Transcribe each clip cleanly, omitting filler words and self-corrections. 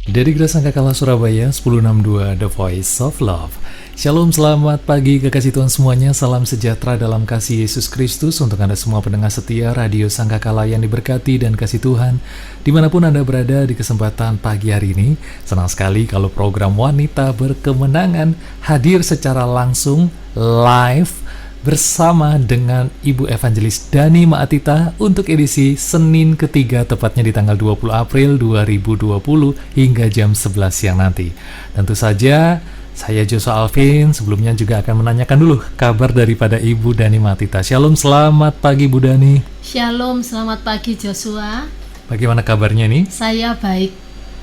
Dari Gereja Sangkakala Surabaya 1062 The Voice of Love. Shalom, selamat pagi kekasih Tuhan semuanya. Salam sejahtera dalam kasih Yesus Kristus untuk Anda semua pendengar setia Radio Sangkakala yang diberkati dan kasih Tuhan dimanapun Anda berada di kesempatan pagi hari ini. Senang sekali kalau program Wanita Berkemenangan hadir secara langsung live bersama dengan Ibu Evangelis Dani Maatita untuk edisi Senin ketiga, tepatnya di tanggal 20 April 2020 hingga jam 11 siang nanti. Tentu saja saya Joshua Alvin sebelumnya juga akan menanyakan dulu kabar daripada Ibu Dani Maatita. Shalom, selamat pagi Bu Dani. Shalom, selamat pagi Joshua. Bagaimana kabarnya nih? Saya baik,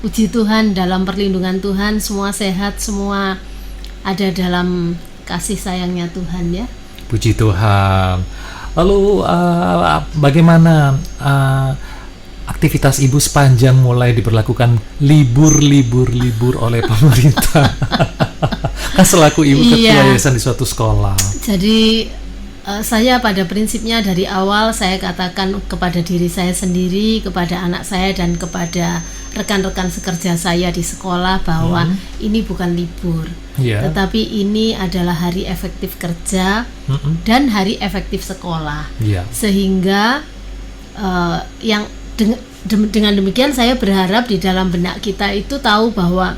puji Tuhan, dalam perlindungan Tuhan, semua sehat, semua ada dalam kasih sayangnya Tuhan ya. Puji Tuhan. Lalu bagaimana aktivitas Ibu sepanjang mulai diberlakukan libur oleh pemerintah? Kan selaku Ibu ketua yayasan di suatu sekolah. Jadi saya pada prinsipnya dari awal saya katakan kepada diri saya sendiri, kepada anak saya dan kepada rekan-rekan sekerja saya di sekolah bahwa ini bukan libur, tetapi ini adalah hari efektif kerja dan hari efektif sekolah. Sehingga dengan demikian saya berharap di dalam benak kita itu tahu bahwa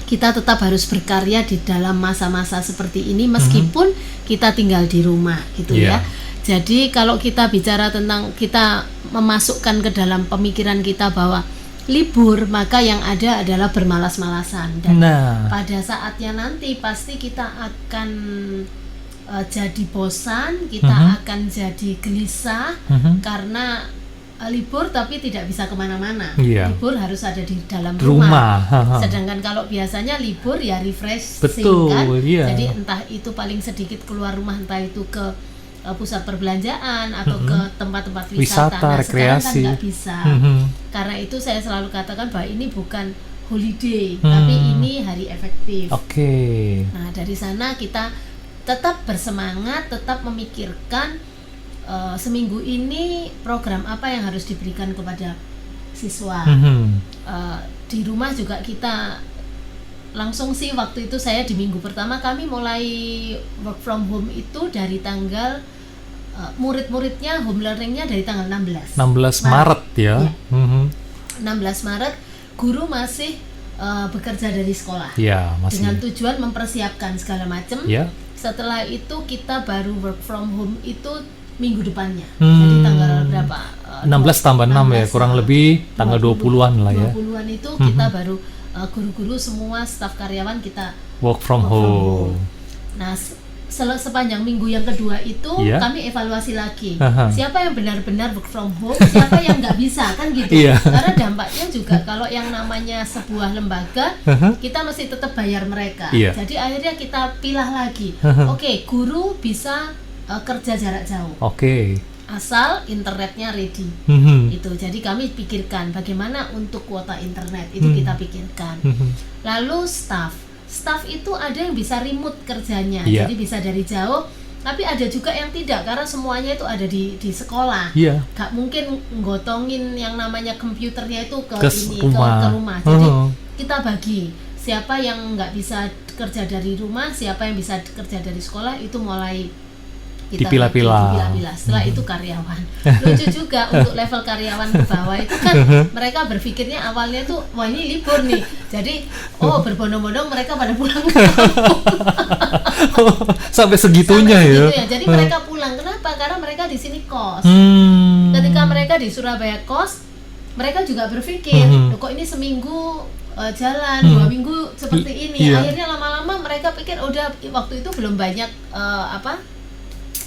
kita tetap harus berkarya di dalam masa-masa seperti ini meskipun kita tinggal di rumah gitu ya. Jadi kalau kita bicara tentang kita memasukkan ke dalam pemikiran kita bahwa libur, maka yang ada adalah bermalas-malasan dan pada saatnya nanti pasti kita akan jadi bosan, kita akan jadi gelisah karena libur tapi tidak bisa kemana-mana. Libur harus ada di dalam rumah. Sedangkan kalau biasanya libur ya refreshing kan. Jadi entah itu paling sedikit keluar rumah, entah itu ke pusat perbelanjaan atau ke tempat-tempat wisata. Rekreasi. Sekarang kan nggak bisa. Karena itu saya selalu katakan bahwa ini bukan holiday, tapi ini hari efektif. Nah dari sana kita tetap bersemangat, tetap memikirkan seminggu ini program apa yang harus diberikan kepada siswa. Di rumah juga kita langsung sih, waktu itu saya di minggu pertama kami mulai work from home itu dari tanggal murid-muridnya home learningnya dari tanggal 16 Maret ya. 16 Maret guru masih bekerja dari sekolah masih. Dengan tujuan mempersiapkan segala macam. Setelah itu kita baru work from home itu minggu depannya. Jadi tanggal berapa? 16 tambah 6 ya, kurang lebih tanggal 20-an lah ya. 20-an itu kita baru guru-guru semua staf karyawan kita work from home. Nah, sepanjang minggu yang kedua itu kami evaluasi lagi. Siapa yang benar-benar work from home, siapa yang nggak bisa, kan gitu. Karena dampaknya juga kalau yang namanya sebuah lembaga, kita mesti tetap bayar mereka. Jadi akhirnya kita pilah lagi. Oke, guru bisa kerja jarak jauh. Asal internetnya ready. Itu. Jadi kami pikirkan bagaimana untuk kuota internet itu kita pikirkan. Lalu staff itu ada yang bisa remote kerjanya. Jadi bisa dari jauh, tapi ada juga yang tidak karena semuanya itu ada di sekolah. Gak mungkin nggotongin yang namanya komputernya itu ke rumah. Jadi kita bagi siapa yang nggak bisa kerja dari rumah, siapa yang bisa kerja dari sekolah, itu mulai kita dipilah-pilah. Setelah itu karyawan. Lucu juga untuk level karyawan ke bawah itu kan mereka berpikirnya awalnya tuh wah ini libur nih. Jadi berbondong-bondong mereka pada pulang kampung. Sampai segitunya ya. Jadi mereka pulang. Kenapa? Karena mereka di sini kos. Ketika mereka di Surabaya kos, mereka juga berpikir, kok ini seminggu jalan, 2 minggu seperti ini. Akhirnya lama-lama mereka pikir udah waktu itu belum banyak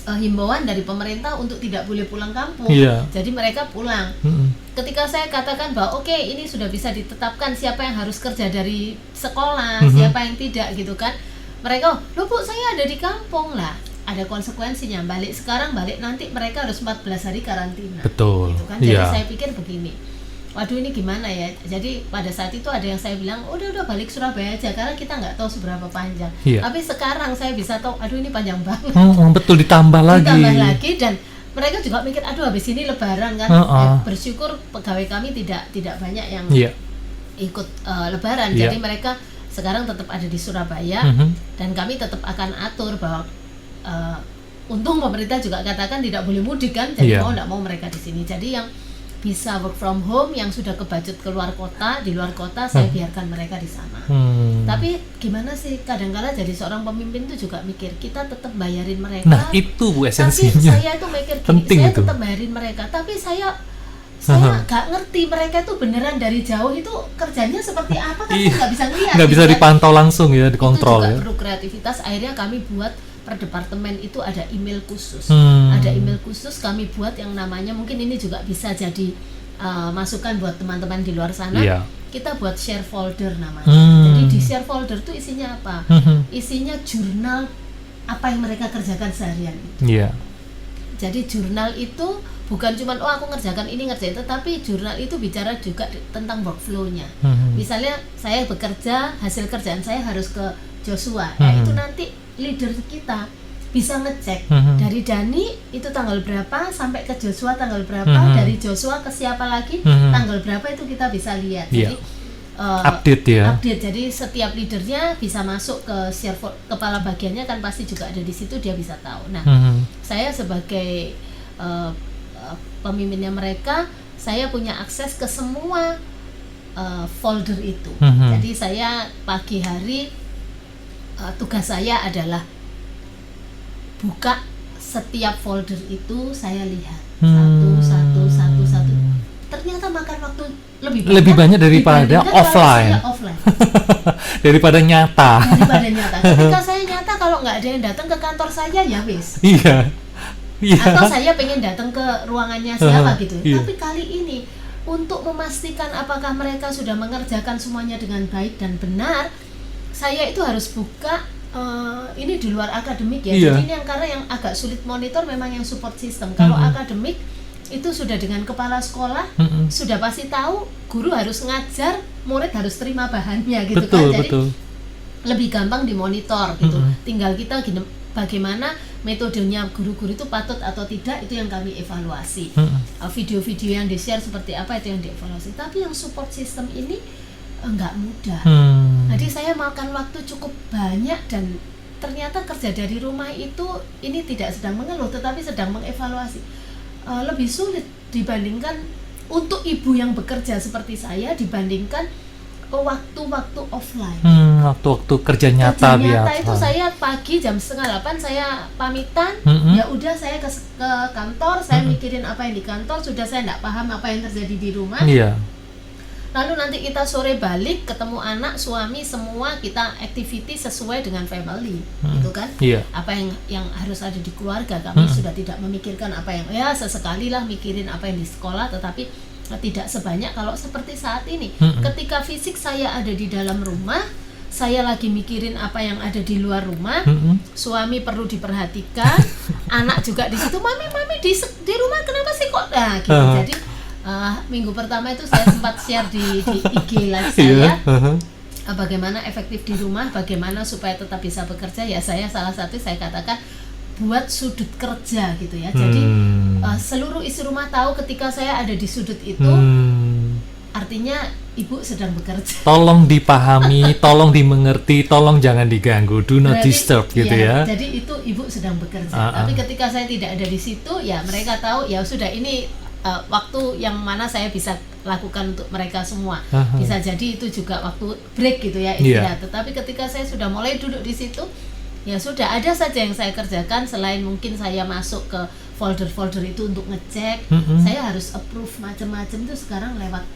himbauan dari pemerintah untuk tidak boleh pulang kampung. Jadi mereka pulang. Ketika saya katakan bahwa oke, ini sudah bisa ditetapkan siapa yang harus kerja dari sekolah, siapa yang tidak gitu kan. Mereka, loh Bu, saya ada di kampung lah. Ada konsekuensinya, balik sekarang, balik nanti mereka harus 14 hari karantina. Betul. Gitu kan. Jadi saya pikir begini, waduh ini gimana ya. Jadi pada saat itu ada yang saya bilang udah balik Surabaya aja karena kita nggak tahu seberapa panjang. Tapi sekarang saya bisa tahu, aduh ini panjang banget. Betul, ditambah lagi dan mereka juga mikir aduh habis ini lebaran kan. Bersyukur pegawai kami tidak banyak yang ikut Lebaran. Jadi mereka sekarang tetap ada di Surabaya, dan kami tetap akan atur bahwa untung pemerintah juga katakan tidak boleh mudik kan, jadi mau nggak mau mereka di sini. Jadi yang bisa work from home, yang sudah kebacut keluar kota, di luar kota, saya biarkan mereka di sana. Tapi gimana sih, kadang-kala jadi seorang pemimpin itu juga mikir, kita tetap bayarin mereka. Nah itu Bu esensinya. Tapi saya itu mikir gini, saya tetap bayarin mereka, tapi saya nggak ngerti mereka itu beneran dari jauh itu kerjanya seperti apa kan, saya nggak bisa ngeliat. Nggak bisa dipantau langsung ya, dikontrol itu juga ya. Perlu kreativitas. Akhirnya kami buat per departemen itu ada email khusus. Ada email khusus kami buat yang namanya, mungkin ini juga bisa jadi masukan buat teman-teman di luar sana. Kita buat share folder namanya. Jadi di share folder itu isinya apa? Isinya jurnal apa yang mereka kerjakan seharian itu. Jadi jurnal itu bukan cuma aku ngerjakan ini ngerjain itu, tapi jurnal itu bicara juga tentang workflow-nya. Misalnya saya bekerja, hasil kerjaan saya harus ke Joshua, itu nanti leader kita bisa ngecek dari Dani itu tanggal berapa sampai ke Joshua tanggal berapa, dari Joshua ke siapa lagi tanggal berapa, itu kita bisa lihat. Jadi update. Jadi setiap leadernya bisa masuk ke share kepala bagiannya kan pasti juga ada di situ, dia bisa tahu. Nah, saya sebagai pemimpinnya mereka, saya punya akses ke semua folder itu. Jadi saya pagi hari tugas saya adalah buka setiap folder itu, saya lihat satu. Ternyata makan waktu lebih banyak daripada offline. daripada nyata. Ketika saya nyata, kalau nggak ada yang datang ke kantor saya ya wis. Atau saya pengen datang ke ruangannya siapa gitu. Tapi kali ini untuk memastikan apakah mereka sudah mengerjakan semuanya dengan baik dan benar, saya itu harus buka ini di luar akademik ya. Jadi ini yang karena yang agak sulit monitor memang yang support system. Kalau akademik itu sudah dengan kepala sekolah, sudah pasti tahu guru harus ngajar, murid harus terima bahannya gitu. Jadi lebih gampang dimonitor gitu. Tinggal kita gini, bagaimana metodenya guru-guru itu patut atau tidak, itu yang kami evaluasi. Video-video yang di-share seperti apa, itu yang dievaluasi. Tapi yang support system ini enggak mudah. Jadi saya makan waktu cukup banyak, dan ternyata kerja dari rumah itu ini tidak sedang mengeluh, tetapi sedang mengevaluasi. Lebih sulit dibandingkan untuk ibu yang bekerja seperti saya dibandingkan waktu-waktu offline. Waktu-waktu kerja nyata itu saya pagi jam 7:30 saya pamitan, ya udah saya ke kantor, saya mikirin apa yang di kantor, sudah saya enggak paham apa yang terjadi di rumah. Lalu nanti kita sore balik, ketemu anak, suami, semua kita activity sesuai dengan family, gitu kan? Apa yang harus ada di keluarga, kami sudah tidak memikirkan apa yang sesekali lah mikirin apa yang di sekolah, tetapi tidak sebanyak kalau seperti saat ini. Ketika fisik saya ada di dalam rumah, saya lagi mikirin apa yang ada di luar rumah, suami perlu diperhatikan, anak juga di situ, mami di rumah kenapa sih kok? Nah, gitu. Jadi minggu pertama itu saya sempat share di IG live saya bagaimana efektif di rumah, bagaimana supaya tetap bisa bekerja. Ya saya salah satu saya katakan buat sudut kerja gitu ya. Jadi seluruh isi rumah tahu ketika saya ada di sudut itu, artinya ibu sedang bekerja. Tolong dipahami, tolong dimengerti, tolong jangan diganggu, do not disturb gitu ya. Jadi itu ibu sedang bekerja. Tapi ketika saya tidak ada di situ, ya mereka tahu ya sudah ini waktu yang mana saya bisa lakukan untuk mereka semua. Bisa jadi itu juga waktu break gitu ya, istirahat. Tetapi ketika saya sudah mulai duduk di situ, ya sudah ada saja yang saya kerjakan selain mungkin saya masuk ke folder-folder itu untuk ngecek. Saya harus approve macam-macam itu sekarang lewat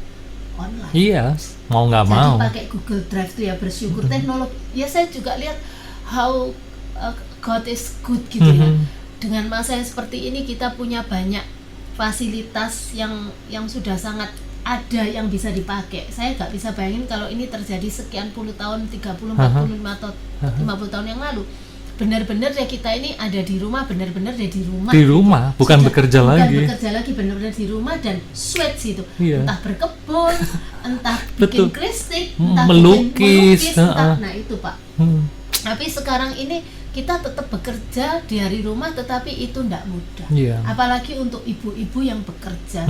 online. Mau nggak mau. Jadi pakai Google Drive tuh ya, bersyukur teknologi. Ya saya juga lihat how God is good gitu ya. Dengan masa yang seperti ini kita punya banyak fasilitas yang sudah sangat ada yang bisa dipakai. Saya nggak bisa bayangin kalau ini terjadi sekian puluh tahun, 30, 45 atau 50 tahun yang lalu. Benar-benar ya kita ini ada di rumah, benar-benar ya di rumah. Di rumah, bukan bekerja lagi. Bukan bekerja lagi, benar-benar di rumah dan sweat gitu. Entah berkebun, entah bikin kristik, entah melukis, nah itu Pak. Tapi sekarang ini kita tetap bekerja di hari rumah, tetapi itu tidak mudah. Apalagi untuk ibu-ibu yang bekerja.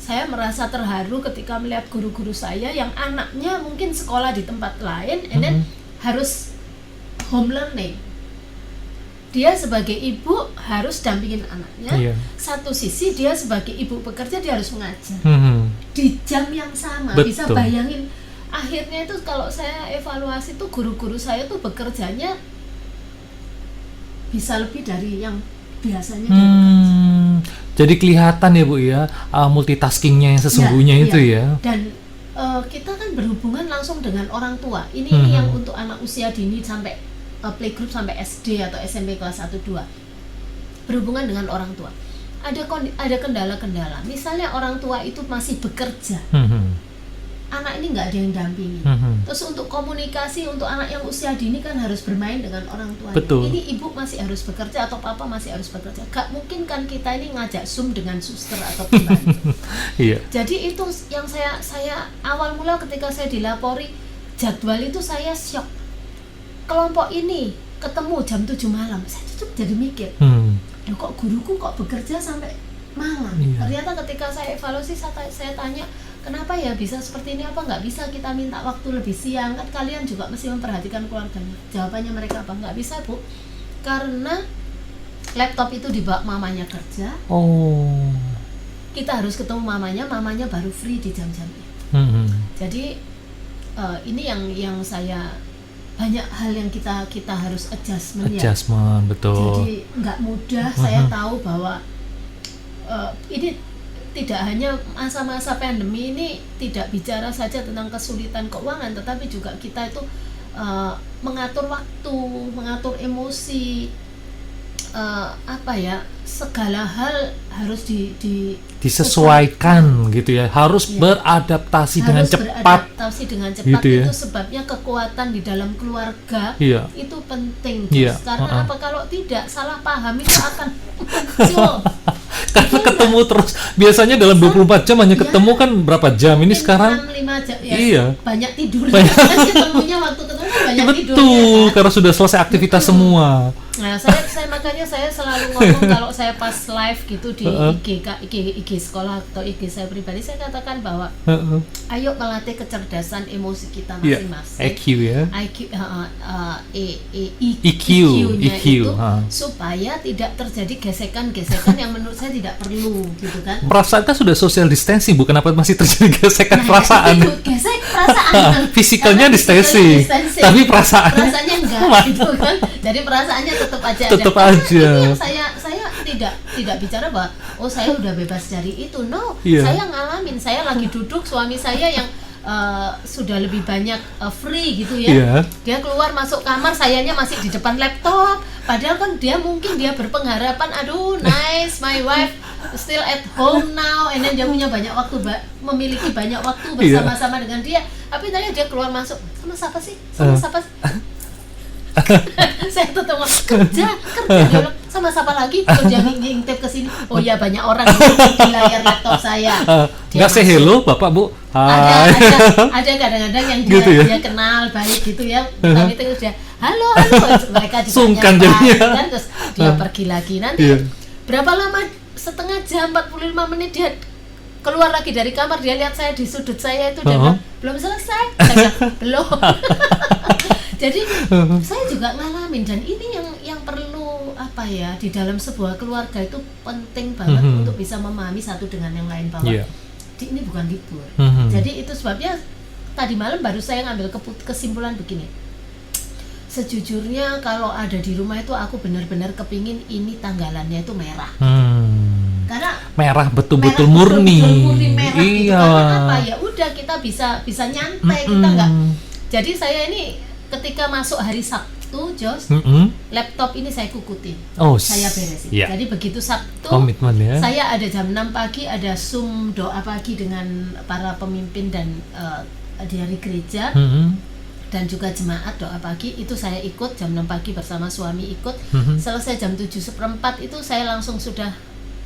saya merasa terharu ketika melihat guru-guru saya yang anaknya mungkin sekolah di tempat lain, and then harus home learning. Dia sebagai ibu harus dampingin anaknya. Satu sisi dia sebagai ibu bekerja, dia harus mengajar di jam yang sama. Betul. Bisa bayangin, akhirnya itu kalau saya evaluasi tuh guru-guru saya tuh bekerjanya bisa lebih dari yang biasanya dia bekerja. Jadi kelihatan ya Bu ya, multitaskingnya yang sesungguhnya itu ya. Dan kita kan berhubungan langsung dengan orang tua. Ini yang untuk anak usia dini sampai playgroup sampai SD atau SMP kelas 1-2. Berhubungan dengan orang tua. Ada kendala-kendala. Misalnya orang tua itu masih bekerja. Anak ini nggak ada yang dampingi. Terus untuk komunikasi untuk anak yang usia dini kan harus bermain dengan orang tuanya. Betul. Ini ibu masih harus bekerja atau papa masih harus bekerja. Gak mungkin kan kita ini ngajak Zoom dengan suster atau pembantu. Jadi itu yang saya awal mula ketika saya dilapori jadwal itu saya syok. Kelompok ini ketemu jam 7 malam. Saya tuh jadi mikir, kok guruku kok bekerja sampai malam. Ternyata ketika saya evaluasi saya tanya, kenapa ya bisa seperti ini? Apa nggak bisa kita minta waktu lebih siang? Kan kalian juga mesti memperhatikan keluarganya. Jawabannya mereka apa? Nggak bisa Bu, karena laptop itu dibawa mamanya kerja. Kita harus ketemu mamanya baru free di jam-jam itu. Jadi ini yang saya banyak hal yang kita harus adjustment ya. Betul. Jadi nggak mudah. Saya tahu bahwa ini tidak hanya masa-masa pandemi ini tidak bicara saja tentang kesulitan keuangan, tetapi juga kita itu mengatur waktu, mengatur emosi, segala hal harus disesuaikan gitu ya, harus beradaptasi dengan cepat gitu ya. Itu sebabnya kekuatan di dalam keluarga itu penting karena apa, kalau tidak salah paham itu akan muncul. Karena ketemu terus, biasanya dalam 24 jam hanya ketemu kan berapa jam, ini sekarang 5 jam banyak tidur. Ketemunya waktu ketemu banyak tidur. Betul, karena sudah selesai aktivitas semua. Nah, saya makanya saya selalu ngomong kalau saya pas live gitu di IG sekolah atau IG saya pribadi, saya katakan bahwa ayo melatih kecerdasan emosi kita masing-masing. EQ ya. EQ-nya itu supaya tidak terjadi gesekan-gesekan yang menurut saya tidak perlu gitu kan. Perasaan kan sudah social distancing, bukan apa masih terjadi gesekan perasaan. Gesek perasaan. Fisikalnya distancing, tapi perasaannya enggak gitu kan. Jadi perasaannya tetap aja. Ini yang saya tidak bicara bahwa saya udah bebas dari itu. Saya ngalamin, saya lagi duduk, suami saya yang sudah lebih banyak free gitu ya. Dia keluar masuk kamar, sayanya masih di depan laptop. Padahal kan dia berpengharapan, aduh nice, my wife still at home now, and then dia punya banyak waktu, memiliki banyak waktu bersama-sama dengan dia. Tapi tadi dia keluar masuk, sama siapa sih? Saya tuh kerja sama siapa lagi, kerja ngintip ke sini. Oh ya, banyak orang di layar laptop saya. Nggak say hello Bapak Bu. Hai. Ada kadang-kadang yang dia, gitu ya? Dia kenal baik gitu ya. Tapi itu dia halo mereka juga sungkan jadinya kan, terus dia pergi lagi. Nanti berapa lama, setengah jam 45 menit dia keluar lagi dari kamar, dia lihat saya di sudut saya itu, dia bilang, belum selesai. Saya bilang, belum. Jadi saya juga ngalamin, dan ini yang perlu di dalam sebuah keluarga itu penting banget untuk bisa memahami satu dengan yang lain bahwa ini bukan libur. Jadi itu sebabnya tadi malam baru saya ngambil kesimpulan begini. Sejujurnya kalau ada di rumah itu aku benar-benar kepingin ini tanggalannya itu merah. Karena merah betul-betul murni. Merah gitu. Karena ya udah kita bisa nyantai, kita enggak. Jadi saya ini ketika masuk hari Sabtu, Jos, laptop ini saya kukutin, saya beresin. Jadi begitu Sabtu, komitmen ya. Saya ada jam 6 pagi, ada Zoom doa pagi dengan para pemimpin dan dari gereja, dan juga jemaat doa pagi. Itu saya ikut jam 6 pagi bersama suami ikut. Selesai jam 7:15 itu saya langsung sudah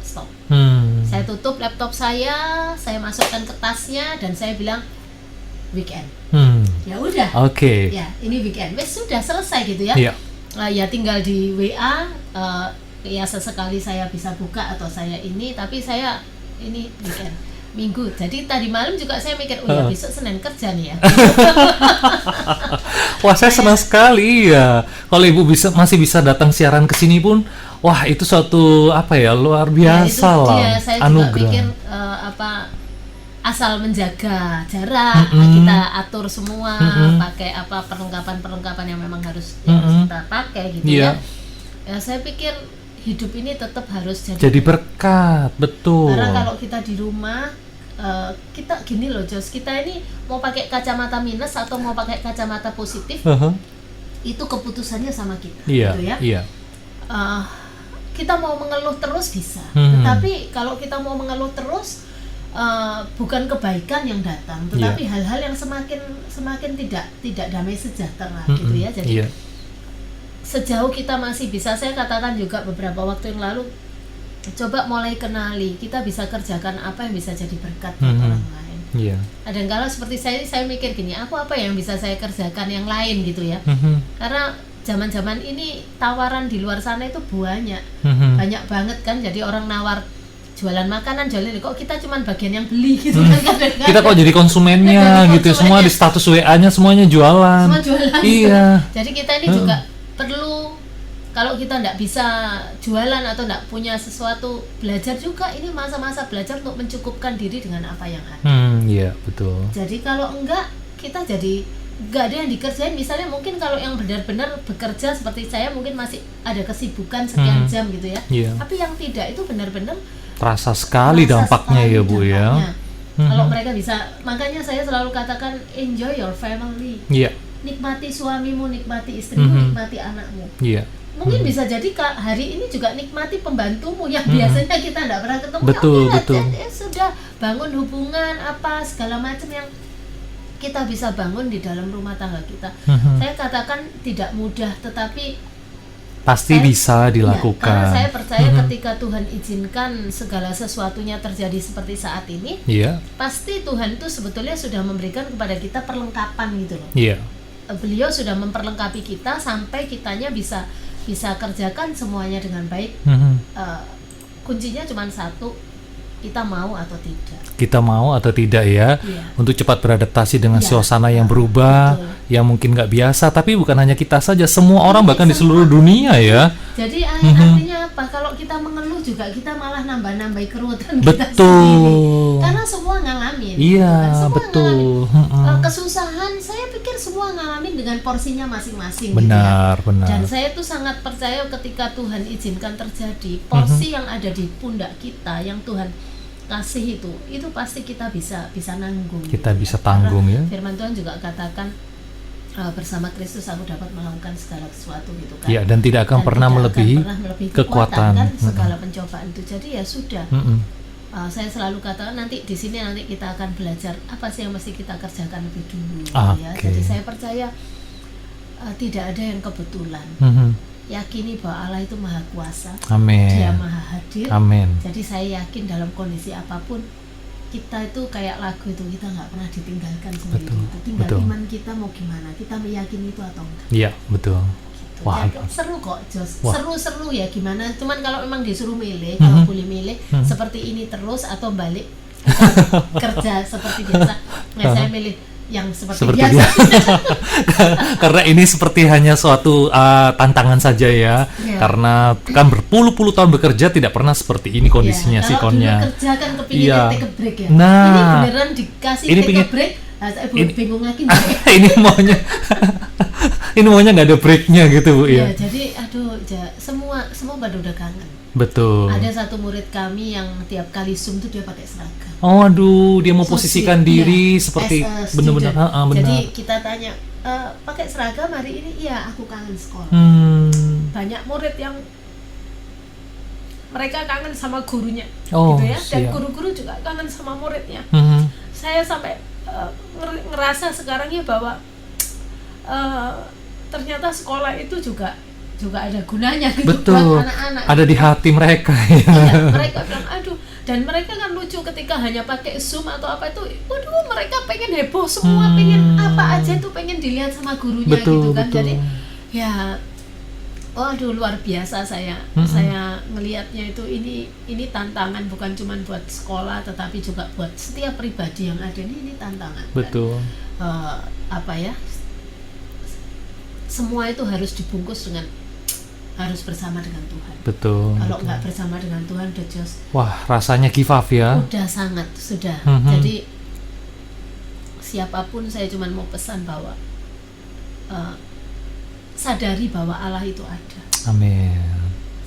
stop. Saya tutup laptop saya masukkan ke tasnya, dan saya bilang weekend. Ya udah. Ya, ini weekend. Wes sudah selesai gitu ya. Ya tinggal di WA, ya sesekali saya bisa buka atau saya ini, tapi saya ini weekend. Minggu. Jadi tadi malam juga saya mikir, oh ya besok Senin kerja nih ya. Wah, saya senang sekali ya. Kalau Ibu masih bisa datang siaran ke sini pun, wah itu suatu luar biasa lah. Saya juga pikir asal menjaga jarak, kita atur semua, pakai perlengkapan yang memang harus kita pakai gitu ya. Ya saya pikir hidup ini tetap harus jadi berkat, betul. Karena kalau kita di rumah, kita gini loh Jos, kita ini mau pakai kacamata minus atau mau pakai kacamata positif, itu keputusannya sama kita, gitu ya. Iya. Kita mau mengeluh terus bisa, tetapi kalau kita mau mengeluh terus, bukan kebaikan yang datang, tetapi hal-hal yang semakin tidak damai sejahtera, gitu ya. Jadi sejauh kita masih bisa, saya katakan juga beberapa waktu yang lalu, coba mulai kenali kita bisa kerjakan apa yang bisa jadi berkat buat orang lain. Dan kalau seperti saya mikir gini, apa yang bisa saya kerjakan yang lain gitu ya. Karena zaman-zaman ini tawaran di luar sana itu banyak banget kan. Jadi orang nawar jualan makanan, kok kita cuman bagian yang beli gitu kan. Kita kok jadi konsumennya gitu, semua di status WA-nya semuanya jualan. Semua jualan. Iya. Jadi kita ini juga perlu, kalau kita nggak bisa jualan atau nggak punya sesuatu, belajar juga, ini masa-masa belajar untuk mencukupkan diri dengan apa yang ada. Iya, betul. Jadi kalau enggak, kita jadi nggak ada yang dikerjain. Misalnya mungkin kalau yang benar-benar bekerja seperti saya, mungkin masih ada kesibukan sekian jam gitu ya. Tapi yang tidak itu benar-benar terasa sekali dampaknya ya Bu ya. Kalau mereka bisa, makanya saya selalu katakan enjoy your family. Nikmati suamimu, nikmati istrimu, nikmati anakmu. Mungkin bisa jadi hari ini juga nikmati pembantumu yang biasanya kita tidak pernah ketemu. Betul. Sudah bangun hubungan segala macam yang kita bisa bangun di dalam rumah tangga kita. Saya katakan tidak mudah, tetapi pasti bisa dilakukan. Karena saya percaya ketika Tuhan izinkan segala sesuatunya terjadi seperti saat ini, pasti Tuhan itu sebetulnya sudah memberikan kepada kita perlengkapan gitu loh. Beliau sudah memperlengkapi kita sampai kitanya bisa kerjakan semuanya dengan baik. Kuncinya cuma satu, kita mau atau tidak. Kita mau atau tidak ya, untuk cepat beradaptasi dengan suasana yang berubah, yang mungkin nggak biasa. Tapi bukan hanya kita saja, semua orang bahkan di seluruh dunia ya. Jadi artinya apa? Kalau kita mengeluh juga kita malah nambah-nambahi keruwetan kita sendiri. Karena semua ngalamin. Semua betul. Ngalamin. Kesusahan, saya pikir semua ngalamin dengan porsinya masing-masing. Benar. Dan saya tuh sangat percaya ketika Tuhan izinkan terjadi, porsi yang ada di pundak kita, yang Tuhan kasih itu pasti kita bisa nanggung. Kita bisa tanggung ya. Firman Tuhan juga katakan, bersama Kristus aku dapat melakukan segala sesuatu gitu kan. Dan tidak akan pernah melebihi kekuatan kan, segala pencobaan itu. Jadi ya sudah. Saya selalu katakan nanti di sini kita akan belajar apa sih yang mesti kita kerjakan lebih dulu. Ya. Jadi saya percaya tidak ada yang kebetulan. Yakini bahwa Allah itu maha kuasa. Amin. Dia maha hadir. Amin. Jadi saya yakin dalam kondisi apapun, kita itu kayak lagu itu, kita nggak pernah ditinggalkan sendiri. Tinggal iman kita mau gimana, kita meyakini itu atau enggak. Iya, betul. Gitu. Wah, seru kok Jos. Seru ya gimana. Cuman kalau memang disuruh milih, kalau boleh milih seperti ini terus atau balik kerja seperti biasa, saya milih yang seperti biasa. Karena ini seperti hanya suatu tantangan saja ya. Karena kan berpuluh-puluh tahun bekerja tidak pernah seperti ini kondisinya sikonnya. Kalau dulu kerja kan kepingin take a break ya. Nah, ini beneran dikasih take a break. Saya bingung lagi. ini maunya nggak ada breaknya gitu Bu ya. Jadi semua pada udah kangen. Betul. Ada satu murid kami yang tiap kali Zoom tuh dia pakai seragam. Dia mau posisikan diri seperti benar-benar. Jadi kita tanya, pakai seragam hari ini? Iya, aku kangen sekolah. Banyak murid yang mereka kangen sama gurunya, gitu ya. Dan guru-guru juga kangen sama muridnya. Saya sampai ngerasa sekarang ya bahwa ternyata sekolah itu juga ada gunanya gitu. Betul. Buat anak-anak. Ada di hati mereka. Mereka bilang dan mereka kan lucu ketika hanya pakai Zoom atau apa itu, mereka pengen heboh semua, pengen apa aja itu pengen dilihat sama gurunya gitu kan. Betul. Jadi ya Waduh, luar biasa saya ngelihatnya itu, ini tantangan bukan cuma buat sekolah tetapi juga buat setiap pribadi yang ada ini tantangan. Betul. Dan, semua itu harus dibungkus dengan harus bersama dengan Tuhan. Betul. Kalau nggak bersama dengan Tuhan udah just rasanya give up ya. Sudah. Jadi siapapun saya cuma mau pesan bahwa sadari bahwa Allah itu ada. Amin.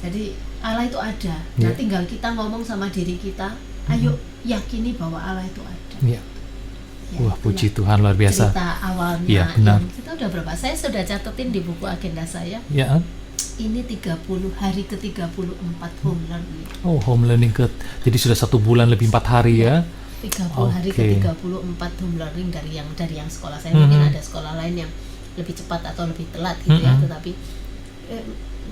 Jadi Allah itu ada. Nah, tinggal kita ngomong sama diri kita, ayo yakini bahwa Allah itu ada. Ya, wah, puji Tuhan, luar biasa. Cerita awalnya ya, benar. Kita udah berapa? Saya sudah catetin di buku agenda saya. Ya. Ini 30 hari ke-34 home learning. Oh, home learning jadi sudah 1 bulan lebih 4 hari ya. 30 hari ke-34 home learning dari yang sekolah saya. Mungkin ada sekolah lain yang lebih cepat atau lebih telat gitu ya, tetapi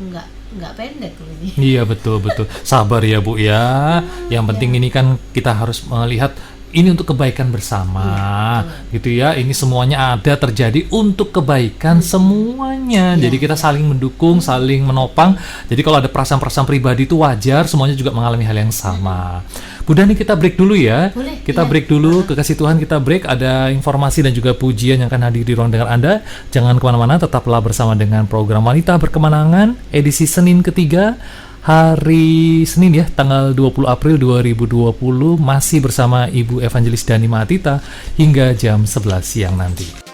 enggak pendek loh ini. Iya, betul. Sabar ya Bu ya. Yang penting ini kan kita harus melihat ini untuk kebaikan bersama, gitu ya. Ini semuanya ada terjadi untuk kebaikan semuanya. Jadi kita saling mendukung, saling menopang. Jadi kalau ada perasaan-perasaan pribadi itu wajar, semuanya juga mengalami hal yang sama. Bu Dani, kita break dulu ya. Boleh, kita break dulu, kekasih Tuhan, kita break. Ada informasi dan juga pujian yang akan hadir di ruang dengar Anda. Jangan kemana-mana, tetaplah bersama dengan program Wanita Berkemenangan edisi Senin ketiga, hari Senin ya, tanggal 20 April 2020, masih bersama Ibu Evangelis Dani Mahatita hingga jam 11 siang nanti.